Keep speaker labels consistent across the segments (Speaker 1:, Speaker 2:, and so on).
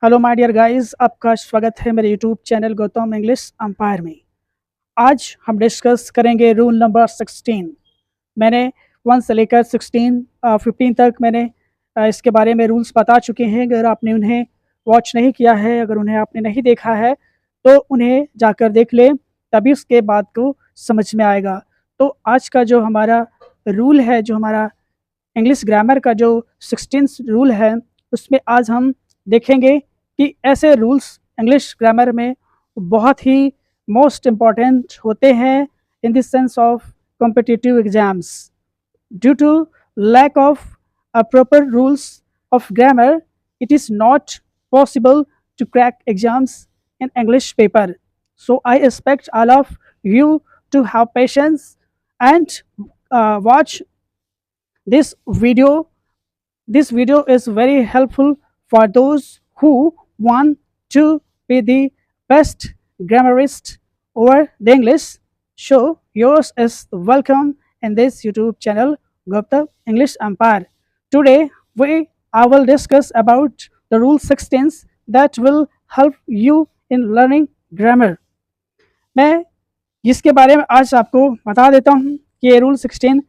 Speaker 1: Hello my dear guys, आपका स्वागत है मेरे YouTube channel Gautam English empire में। आज हम डिस्कस करेंगे रूल नंबर 16। मैंने 1 से लेकर 15 तक मैंने इसके बारे में रूल्स बता चुके हैं। अगर आपने उन्हें वॉच नहीं किया है, अगर उन्हें आपने नहीं देखा है तो उन्हें जाकर देख लें, तभी उसके बाद को समझ में आएगा। तो आज का जो हमारा रूल है, जो हमारा इंग्लिश ग्रामर का जो 16 रूल है, उसमें आज हम देखेंगे कि ऐसे रूल्स इंग्लिश ग्रामर में बहुत ही मोस्ट इम्पॉर्टेंट होते हैं in the sense of competitive exams. Due to lack of proper rules of grammar, it is not possible to crack exams in English paper. So I expect all of you to have patience and watch this video. This video is very helpful for those who want to be the best grammarist over the English. So yours is welcome in this YouTube channel, Gupta English Empire. Today I will discuss about the rule 16 that will help you in learning grammar. मैं इसके बारे में आज आपको बता देता हूँ कि ये रूल 16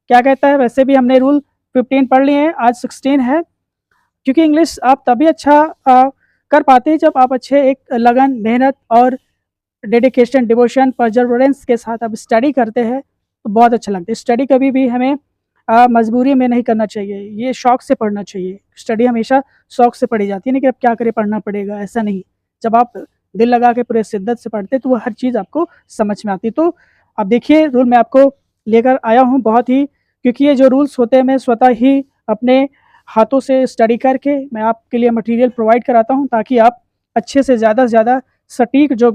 Speaker 1: क्या कहता है। वैसे भी हमने रूल 15 पढ़ लिए हैं, आज 16 है। क्योंकि इंग्लिश आप तभी अच्छा कर पाते हैं जब आप अच्छे एक लगन, मेहनत और डेडिकेशन, डिवोशन, परजर्वरेंस के साथ आप स्टडी करते हैं तो बहुत अच्छा लगता है। स्टडी कभी भी हमें मजबूरी में नहीं करना चाहिए, ये शौक से पढ़ना चाहिए। स्टडी हमेशा शौक से पढ़ी जाती है, नहीं कि अब क्या करें पढ़ना पड़ेगा, ऐसा नहीं। जब आप दिल लगा के पूरे शिद्दत से पढ़ते तो वो हर चीज़ आपको समझ में आती। तो अब देखिए, रूल मैं आपको लेकर आया हूँ बहुत ही, क्योंकि ये जो रूल्स होते हैं मैं स्वतः ही अपने हाथों से स्टडी करके मैं आपके लिए मटेरियल प्रोवाइड कराता हूँ, ताकि आप अच्छे से ज़्यादा सटीक जो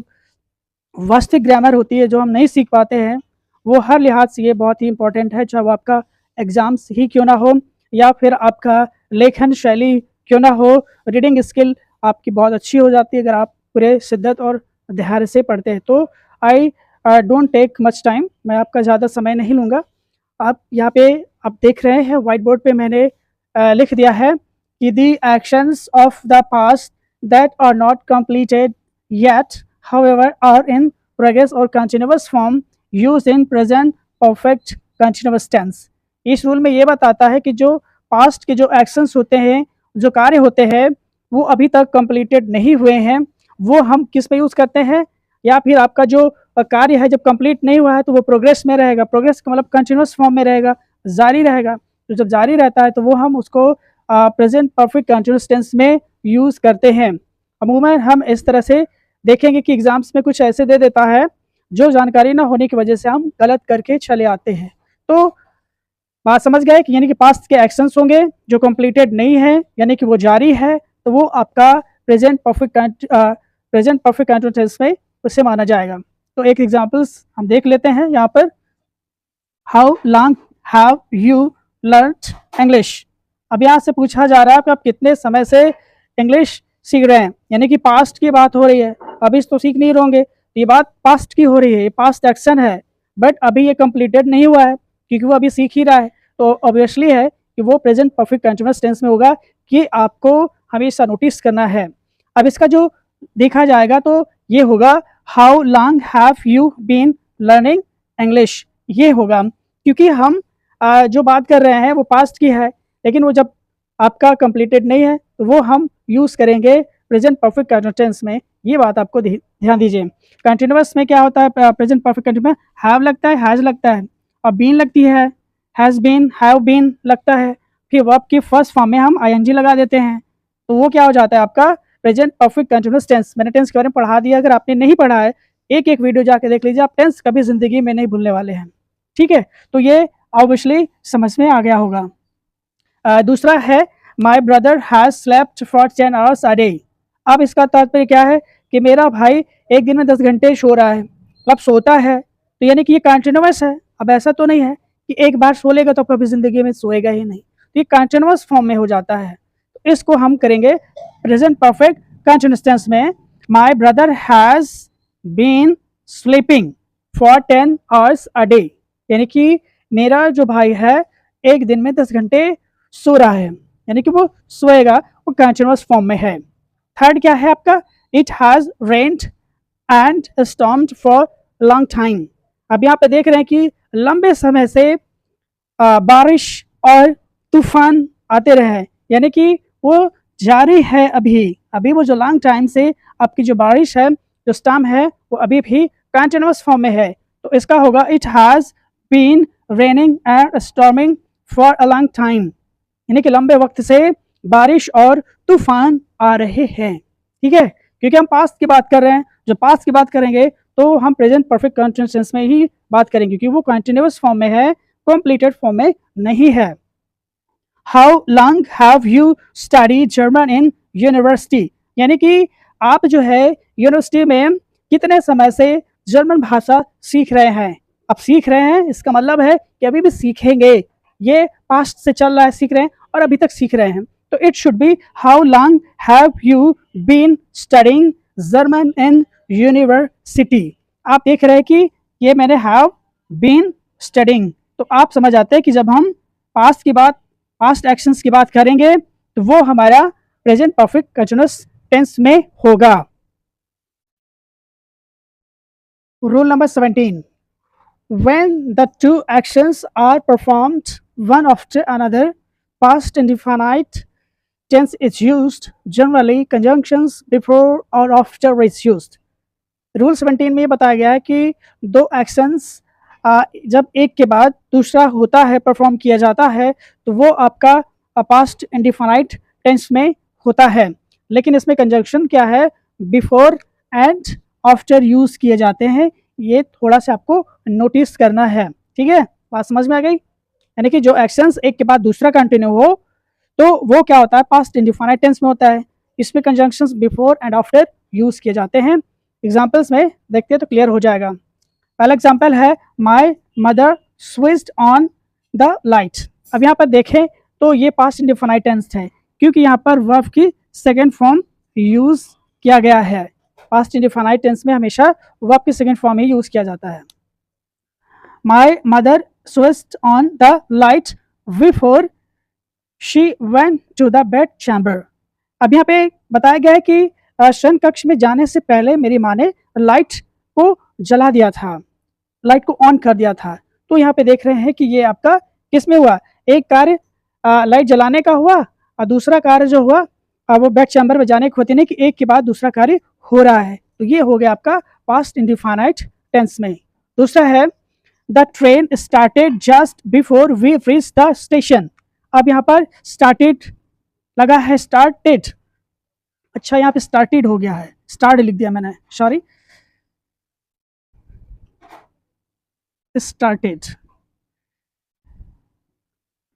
Speaker 1: वास्तविक ग्रामर होती है, जो हम नहीं सीख पाते हैं, वो हर लिहाज से ये बहुत ही इंपॉर्टेंट है। चाहे वो आपका एग्ज़ाम्स ही क्यों ना हो या फिर आपका लेखन शैली क्यों ना हो, रीडिंग स्किल आपकी बहुत अच्छी हो जाती है अगर आप पूरे शिद्दत और धैर्य से पढ़ते हैं। तो I don't take much time, मैं आपका ज़्यादा समय नहीं लूँगा। आप यहाँ पे आप देख रहे हैं व्हाइट बोर्ड पे मैंने लिख दिया है कि the actions of the past that are not completed yet however are in progress और continuous form used in present perfect continuous tense. इस रूल में ये बताता है कि जो पास्ट के जो एक्शंस होते हैं, जो कार्य होते हैं, वो अभी तक कंप्लीटेड नहीं हुए हैं, वो हम किस में यूज़ करते हैं, या फिर आपका जो कार्य है जब कंप्लीट नहीं हुआ है तो वो प्रोग्रेस में रहेगा। प्रोग्रेस का मतलब कंटिन्यूअस फॉर्म में रहेगा, जारी रहेगा। तो जब जारी रहता है तो वो हम उसको प्रेजेंट परफेक्ट कंटिन्यूअस टेंस में यूज़ करते हैं। अमूमन हम इस तरह से देखेंगे कि एग्जाम्स में कुछ ऐसे दे देता है जो जानकारी ना होने की वजह से हम गलत करके चले आते हैं। तो बात समझ गए कि यानी कि पास्ट के एक्शंस होंगे जो कंप्लीटेड नहीं है, यानी कि वो जारी है, तो वो आपका प्रेजेंट परफेक्ट कंटिन्यूअस टेंस में उसे माना जाएगा। तो एक एग्जांपल्स हम देख लेते हैं यहाँ पर। How long have you learned English. अब यहाँ से पूछा जा रहा है कि आप कितने समय से इंग्लिश सीख रहे हैं, यानी कि पास्ट की बात हो रही है। अभी तो सीख नहीं रहोगे, ये बात पास्ट की हो रही है, ये पास्ट एक्शन है, बट अभी ये कंप्लीटेड नहीं हुआ है क्योंकि वो अभी सीख ही रहा है। तो ऑब्वियसली है कि वो प्रेजेंट परफेक्ट कंटिन्यूअस टेंस में होगा, कि आपको हमेशा नोटिस करना है। अब इसका जो देखा जाएगा तो ये होगा how long have you been learning English, ये होगा। क्योंकि हम जो बात कर रहे हैं वो पास्ट की है, लेकिन वो जब आपका कंप्लीटेड नहीं है तो वो हम यूज़ करेंगे प्रेजेंट परफेक्ट कंटिन्यूअस टेंस में। ये बात आपको ध्यान दीजिए। कंटिन्यूअस में क्या होता है, प्रेजेंट परफेक्ट कंटिन्यूअस में हैव लगता है, हैज़ लगता है, और बीन लगती है, हैज़ बीन, हैव बीन लगता है। फिर वर्ब की फर्स्ट फॉर्म में हम आईएनजी लगा देते हैं, तो वो क्या हो जाता है आपका प्रेजेंट परफेक्ट कंटिन्यूअस टेंस। मैंने टेंस के बारे में पढ़ा दिया, अगर आपने नहीं पढ़ा है एक एक वीडियो जाके देख लीजिए, आप टेंस कभी ज़िंदगी में नहीं भूलने वाले हैं। ठीक है, तो ये ऑब्वियसली समझ में आ गया होगा। दूसरा है माई brother has slept for 10 hours a day. अब इसका तात्पर्य क्या है कि मेरा भाई एक दिन में 10 घंटे सो रहा है, मतलब सोता है, तो यानी कि ये कंटिन्यूअस है। अब ऐसा तो नहीं है कि एक बार सो लेगा तो कभी ज़िंदगी में सोएगा ही नहीं, तो ये कंटिन्यूअस फॉर्म में हो जाता है। तो इसको हम करेंगे प्रेजेंट परफेक्ट कंटिन्यूअस टेंस में। My brother has been sleeping for 10 hours a day, यानी कि मेरा जो भाई है एक दिन में 10 घंटे सो रहा है, यानी कि वो सोएगा, वो कंटिन्यूअस फॉर्म में है। थर्ड क्या है आपका, it has rained and stormed for long time. अब यहाँ पे देख रहे हैं कि लंबे समय से बारिश और तूफान आते रहे, यानी कि वो जारी है अभी वो जो लॉन्ग टाइम से आपकी जो बारिश है, जो स्टॉर्म है, वो अभी भी कंटिन्यूअस फॉर्म में है। तो इसका होगा it has been raining and storming for a long time, यानी कि लंबे वक्त से बारिश और तूफान आ रहे हैं। ठीक है, क्योंकि हम पास्ट की बात कर रहे हैं, जो पास्ट की बात करेंगे तो हम प्रेजेंट परफेक्ट कंटिन्यूअस टेंस में ही बात करेंगे, क्योंकि वो कंटिन्यूअस फॉर्म में है, कंप्लीटेड फॉर्म में नहीं है। How long have you study German in university, यानी कि आप जो है यूनिवर्सिटी में कितने समय से जर्मन भाषा सीख रहे हैं। अब सीख रहे हैं इसका मतलब है कि अभी भी सीखेंगे, ये पास्ट से चल रहा है, सीख रहे हैं और अभी तक सीख रहे हैं। तो it should be how long have you been studying German in university. आप देख रहे हैं कि ये मैंने हैव बीन स्टडिंग, तो आप समझ आते हैं कि जब हम पास्ट की बात, पास्ट एक्शंस की बात करेंगे तो वो हमारा प्रेजेंट परफेक्ट कंटिन्यूअस टेंस में होगा। Rule number 17, when the two actions are performed one after another, past indefinite tense is used, generally conjunctions before or after is used। Rule 17 में ये बताया गया है कि दो एक्शंस जब एक के बाद दूसरा होता है, परफॉर्म किया जाता है, तो वो आपका पास्ट इंडिफाइनाइट टेंस में होता है, लेकिन इसमें कंजंक्शन क्या है, बिफोर एंड आफ्टर यूज किए जाते हैं। ये थोड़ा सा आपको नोटिस करना है। ठीक है, बात समझ में आ गई। यानी कि जो एक्शंस एक के बाद दूसरा कंटिन्यू हो तो वो क्या होता है, पास्ट इंडिफाइनाइट टेंस में होता है। इसमें conjunctions before and after use किए जाते हैं। एग्जाम्पल्स में देखते हैं तो क्लियर हो जाएगा। पहला एग्जाम्पल है my mother switched on the light. अब यहाँ पर देखें तो ये पास्ट इंडिफाइनाइट टेंस है, क्योंकि यहाँ पर वर्ब की सेकेंड फॉर्म यूज किया गया है। पास्ट इंडिफाइनाइट टेंस में हमेशा वर्ब की सेकेंड फॉर्म ही यूज किया जाता है। My mother switched on the light before she went to the bed chamber. अब यहाँ पे बताया गया है कि शयन कक्ष में जाने से पहले मेरी माँ ने लाइट को जला दिया था, लाइट को ऑन कर दिया था। तो यहाँ पे देख रहे हैं कि ये आपका किस में हुआ, एक कार्य लाइट जलाने का हुआ और दूसरा कार्य जो हुआ वो बेड चैम्बर में जाने की होती नहीं, कि एक के बाद दूसरा कार्य हो रहा है। तो ये हो गया आपका पास्ट इंडिफाइनाइट टेंस में। दूसरा है the train started just before we reach the station. अब यहाँ पर स्टार्टेड लगा है, स्टार्टेड, अच्छा यहाँ पे स्टार्टेड हो गया है, स्टार्ट लिख दिया मैंने, sorry, started.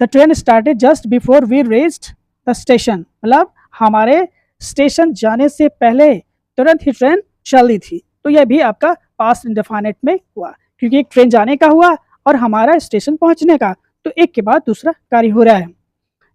Speaker 1: The train started just before we reached the station, मतलब हमारे स्टेशन जाने से पहले तुरंत ही ट्रेन चल दी थी। तो यह भी आपका पास्ट इंडेफिनिट में हुआ, क्योंकि एक ट्रेन जाने का हुआ और हमारा स्टेशन पहुंचने का, तो एक के बाद दूसरा कार्य हो रहा है।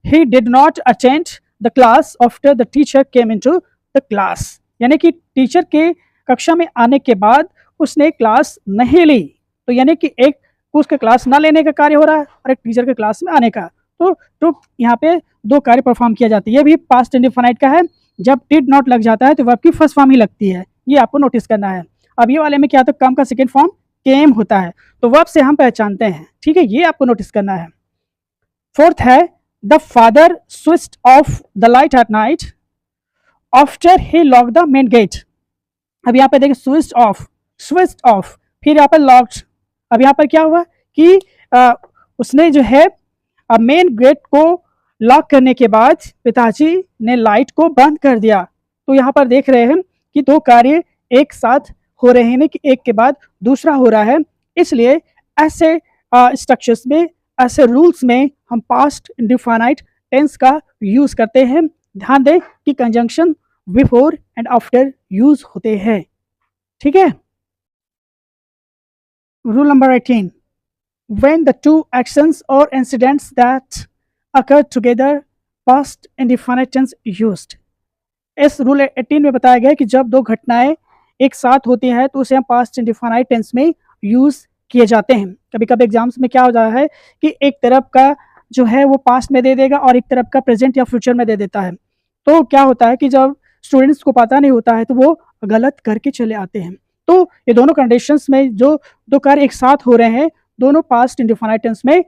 Speaker 1: He did not attend the class after the teacher came into the class, यानी कि टीचर के कक्षा में आने के बाद उसने क्लास नहीं ली। तो यानी कि एक उसके क्लास ना लेने का कार्य हो रहा है और एक टीचर के क्लास में आने का। तो यहाँ पे दो कार्य परफॉर्म किया जाता है। ये भी पास्ट इंडेफिनिट का है। जब डिड नॉट लग जाता है तो वर्ब की फर्स्ट फॉर्म ही लगती है, ये आपको नोटिस करना है। अब ये वाले में क्या होता है, काम का सेकेंड फॉर्म केम होता है, तो वर्ब से हम पहचानते हैं। ठीक है, ये आपको नोटिस करना है। फोर्थ है the father switched off the light at night after he lock the main gate. अब यहाँ पे देखिए स्विच्ड ऑफ, फिर यहाँ पर लॉक्ड। अब यहाँ पर क्या हुआ कि उसने जो है मेन गेट को लॉक करने के बाद पिताजी ने लाइट को बंद कर दिया। तो यहाँ पर देख रहे हैं कि दो कार्य एक साथ हो रहे हैं, कि एक के बाद दूसरा हो रहा है। इसलिए ऐसे स्ट्रक्चर्स में, ऐसे रूल्स में हम पास्ट इंडेफिनिट टेंस का यूज करते हैं। ध्यान दें कि conjunction before and after use होते हैं। ठीक है। Rule number 18, when the two actions or incidents that occur together, past indefinite tense used। इस रूल 18 में बताया गया है कि जब दो घटनाएं एक साथ होती हैं तो उसे हम पास्ट इंडेफिनिट टेंस में यूज किए जाते हैं। कभी कभी एग्जाम्स में क्या हो जाता है कि एक तरफ का जो है वो पास्ट में दे देगा और एक तरफ का प्रेजेंट या फ्यूचर में दे देता है। तो क्या होता है कि जब स्टूडेंट्स को पता नहीं होता है तो वो गलत करके चले आते हैं। तो ये दोनों कंडीशंस में जो दो कार्य एक साथ हो रहे हैं, दोनों पास्ट इंडेफिनाइट टेंस में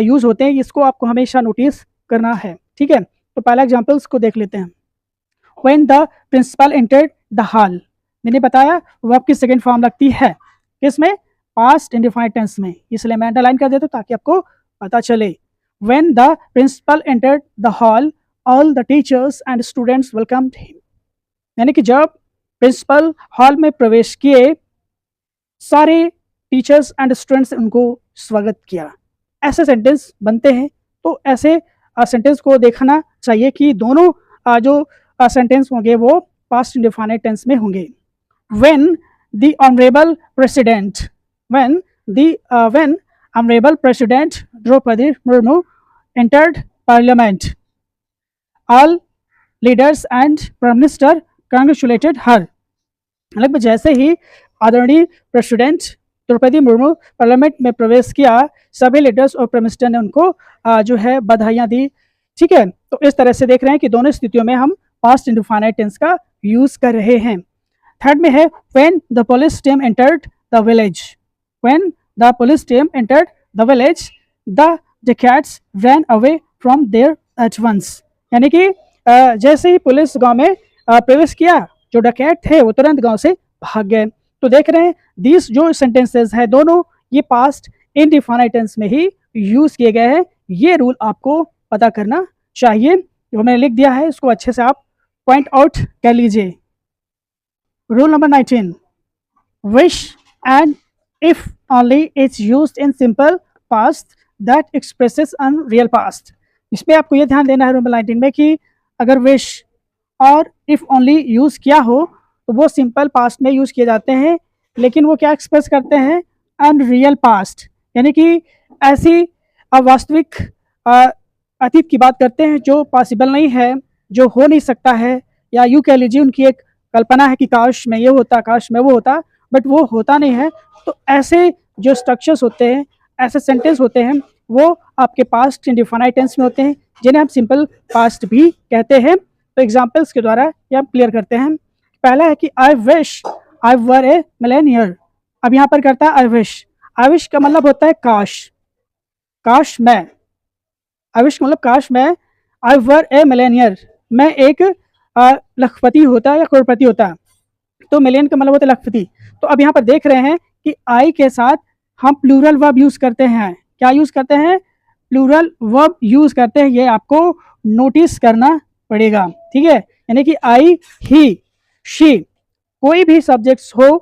Speaker 1: यूज होते हैं। इसको आपको हमेशा नोटिस करना है, ठीक है। तो पहला एग्जाम्पल्स को देख लेते हैं। When the principal entered the hall, मैंने बताया वर्ब की सेकंड फॉर्म लगती है किसमें, पास्ट इंडेफिनाइट टेंस में, इसलिए मैं अंडरलाइन कर देता हूँ ताकि आपको पता चले। When the principal entered the hall, all the teachers and students welcomed him, यानी कि जब प्रिंसिपल हॉल में प्रवेश किए, सारे टीचर्स एंड स्टूडेंट्स ने उनको स्वागत किया। ऐसे सेंटेंस बनते हैं। तो ऐसे सेंटेंस को देखना चाहिए कि दोनों जो सेंटेंस होंगे वो पास्ट इंडेफिनाइट टेंस में होंगे। When the honorable president, when honorable president Draupadi Murmu entered parliament, all leaders and prime minister congratulated her, मतलब जैसे ही आदरणीय प्रेसिडेंट द्रौपदी मुर्मू पार्लियामेंट में प्रवेश किया, सभी लीडर्स और प्राइम मिनिस्टर ने उनको जो है बधाइयाँ दी, ठीक है। तो इस तरह से देख रहे हैं कि दोनों स्थितियों में हम पास्ट इंडेफिनाइट टेंस का यूज कर रहे हैं। थर्ड में है when the police team entered the village, when the police team entered the village the dacoits ran away from there at once, यानी कि जैसे ही पुलिस गांव में प्रवेश किया, जो डकैत थे वो तुरंत गांव से भाग गए। तो देख रहे हैं दिस जो सेंटेंसेस है दोनों ये पास्ट इंडेफिनाइट टेंस में ही यूज किए गए हैं। ये रूल आपको पता करना चाहिए, जो मैंने लिख दिया है इसको अच्छे से आप पॉइंट आउट कर लीजिए। Rule number 19, wish and if only is used in simple past that expresses unreal past. इसमें आपको ये ध्यान देना है रूल नंबर 19 में कि अगर विश और इफ ओनली यूज किया हो तो वो सिंपल पास्ट में यूज किए जाते हैं, लेकिन वो क्या एक्सप्रेस करते हैं, अनरियल पास्ट, यानी कि ऐसी अवास्तविक अतीत की बात करते हैं जो पॉसिबल नहीं है, जो हो नहीं सकता है, या यूँ कह लीजिए उनकी एक कल्पना है कि काश में ये होता, काश में वो होता, बट वो होता नहीं है। तो ऐसे जो स्ट्रक्चर्स होते हैं, ऐसे सेंटेंस होते हैं, वो आपके पास्ट इंडेफिनाइट टेंस में होते हैं, जिन्हें हम सिंपल पास्ट भी कहते हैं। तो एग्जाम्पल्स के द्वारा ये हम क्लियर करते हैं। पहला है कि I wish I were A Millionaire. अब यहाँ पर करता है आई विश। आई विश का मतलब होता है काश, काश मैं, आई विश मतलब काश मैं, आई वर ए मिलेनियर, मैं एक लखपति होता या करोड़पति होता। तो मिलियन का मतलब होता है लखपति। तो अब यहाँ पर देख रहे हैं कि आई के साथ हम प्लूरल वर्ब यूज करते हैं। क्या यूज करते हैं, प्लूरल वर्ब यूज करते हैं। ये आपको नोटिस करना पड़ेगा, ठीक है। यानी कि आई, ही, शी, कोई भी सब्जेक्ट्स हो,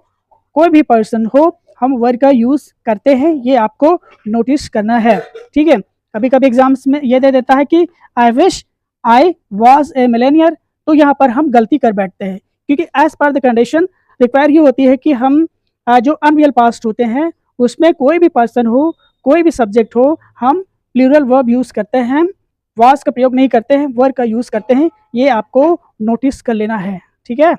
Speaker 1: कोई भी पर्सन हो, हम वर्ड का यूज करते हैं, ये आपको नोटिस करना है, ठीक है। कभी कभी एग्जाम्स में ये दे देता है कि I wish I was a Millionaire, तो यहाँ पर हम गलती कर बैठते हैं, क्योंकि as per the condition require ये होती है कि हम जो अनरियल पास्ट होते हैं उसमें कोई भी पर्सन हो, कोई भी सब्जेक्ट हो, हम प्लूरल वर्ब यूज करते हैं, वाज का प्रयोग नहीं करते हैं, वर्ड का यूज करते हैं। ये आपको नोटिस कर लेना है, ठीक है।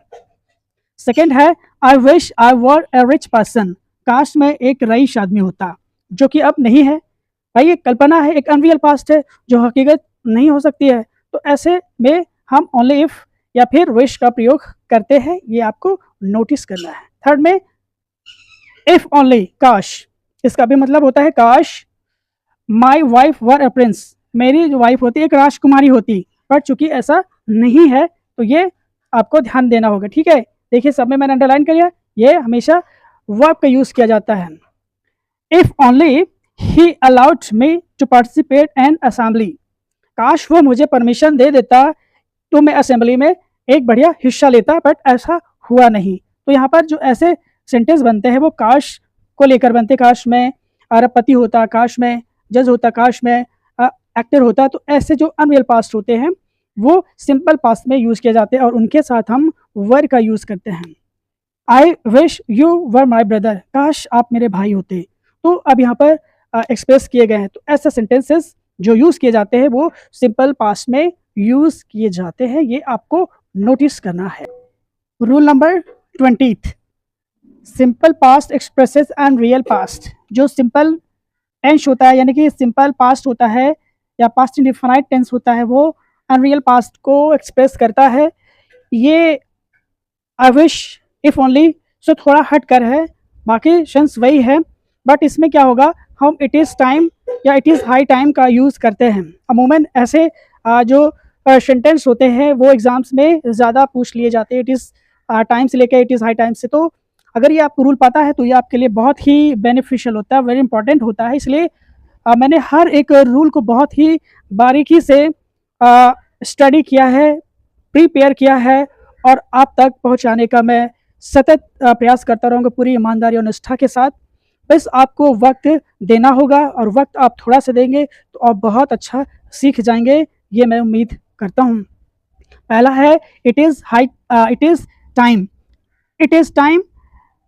Speaker 1: सेकेंड है I wish I were A rich person, काश में एक रईस आदमी होता, जो कि अब नहीं है। भाई ये कल्पना है, एक अनरियल पास्ट है जो हकीकत नहीं हो सकती है। तो ऐसे में हम ओनली इफ या फिर विश का प्रयोग करते हैं, ये आपको नोटिस करना है। थर्ड में इफ ओनली, काश, इसका भी मतलब होता है काश my wife were A Prince, मेरी जो वाइफ होती है एक राजकुमारी होती, पर चूंकि ऐसा नहीं है तो ये आपको ध्यान देना होगा, ठीक है। देखिए सब में मैंने अंडरलाइन किया, ये हमेशा वर्ब का यूज किया जाता है। If only he allowed me to participate in assembly, काश वो मुझे परमिशन दे देता तो मैं असेंबली में एक बढ़िया हिस्सा लेता, बट ऐसा हुआ नहीं। तो यहाँ पर जो ऐसे सेंटेंस बनते हैं वो काश को लेकर बनते, काश में अरबपति होता, काश में जज होता, काश में एक्टर होता। तो ऐसे जो अनरियल पास्ट होते हैं वो सिंपल पास्ट में यूज किए जाते हैं और उनके साथ हम वर का यूज करते हैं। I wish you were my brother, काश आप मेरे भाई होते। तो अब यहाँ पर एक्सप्रेस किए गए हैं। तो ऐसे सेंटेंसेस जो यूज किए जाते हैं वो सिंपल पास्ट में यूज किए जाते हैं, ये आपको नोटिस करना है। Rule number 20, simple past expresses and real past. जो सिंपल टेंस होता है, यानी कि सिंपल पास्ट होता है या पास्ट इंडेफिनाइट टेंस होता है, वो अनरियल पास्ट को एक्सप्रेस करता है। ये I wish if only so थोड़ा हट कर है, बाकी सेंस वही है, बट इसमें क्या होगा, हम इट इज़ टाइम या इट इज़ हाई टाइम का यूज़ करते हैं। अमूमन ऐसे जो सेंटेंस होते हैं वो एग्ज़ाम्स में ज़्यादा पूछ लिए जाते हैं, इट इज़ टाइम से लेकर इट इज़ हाई टाइम से। तो अगर ये आपको रूल पता है तो ये आपके लिए बहुत ही बेनिफिशियल होता है, वेरी इंपॉर्टेंट होता है। इसलिए मैंने हर एक रूल को बहुत ही बारीकी से स्टडी किया है, प्रिपेयर किया है और आप तक पहुंचाने का मैं सतत प्रयास करता रहूँगा पूरी ईमानदारी और निष्ठा के साथ। बस आपको वक्त देना होगा और वक्त आप थोड़ा सा देंगे तो आप बहुत अच्छा सीख जाएंगे, ये मैं उम्मीद करता हूँ। पहला है it is time. It is time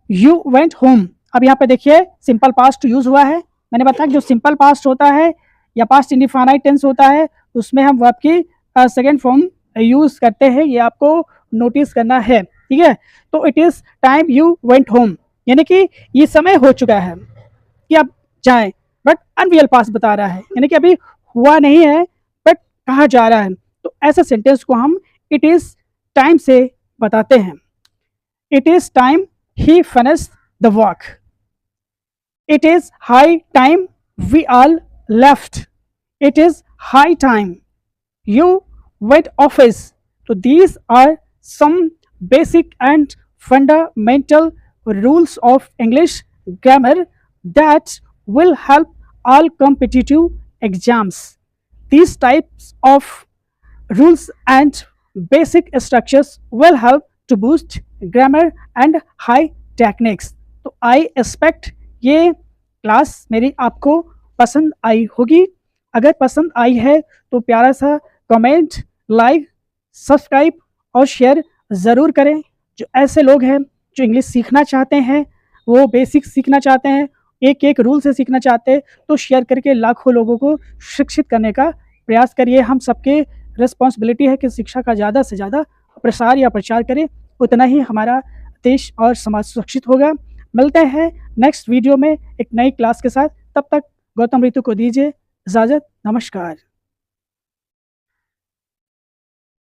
Speaker 1: you went home. अब यहाँ पे देखिए सिंपल पास्ट यूज़ हुआ है। मैंने बताया कि जो सिंपल पास्ट होता है या पास्ट इंडिफाइनाइट टेंस होता है उसमें हम वर्ब की सेकेंड फॉर्म यूज़ करते हैं, ये आपको नोटिस करना है, ठीक है। तो it is time you went home, यानी कि ये समय हो चुका है कि आप जाएं, बट अनरियल पास्ट बता रहा है, यानी कि अभी हुआ नहीं है बट कहा जा रहा है। तो ऐसे सेंटेंस को हम इट इज़ टाइम से बताते हैं। It is time he finished the work. It is high time we all left. It is high time you went office. So these are some basic and fundamental rules of English grammar that will help all competitive exams. These types of rules and basic structures will help to boost grammar and high techniques. तो I expect ये class मेरी आपको पसंद आई होगी। अगर पसंद आई है तो प्यारा सा कमेंट, लाइक, सब्सक्राइब और शेयर ज़रूर करें। जो ऐसे लोग हैं जो इंग्लिश सीखना चाहते हैं, वो बेसिक सीखना चाहते हैं, एक एक रूल से सीखना चाहते हैं, तो शेयर करके लाखों लोगों को शिक्षित करने का प्रयास करिए। हम सबके रिस्पॉन्सिबिलिटी है कि शिक्षा का ज़्यादा से ज़्यादा प्रसार या प्रचार करें, उतना ही हमारा देश और समाज सुरक्षित होगा। मिलते हैं नेक्स्ट वीडियो में एक नई क्लास के साथ। तब तक गौतम ऋतु को दीजिए इजाज़त। नमस्कार।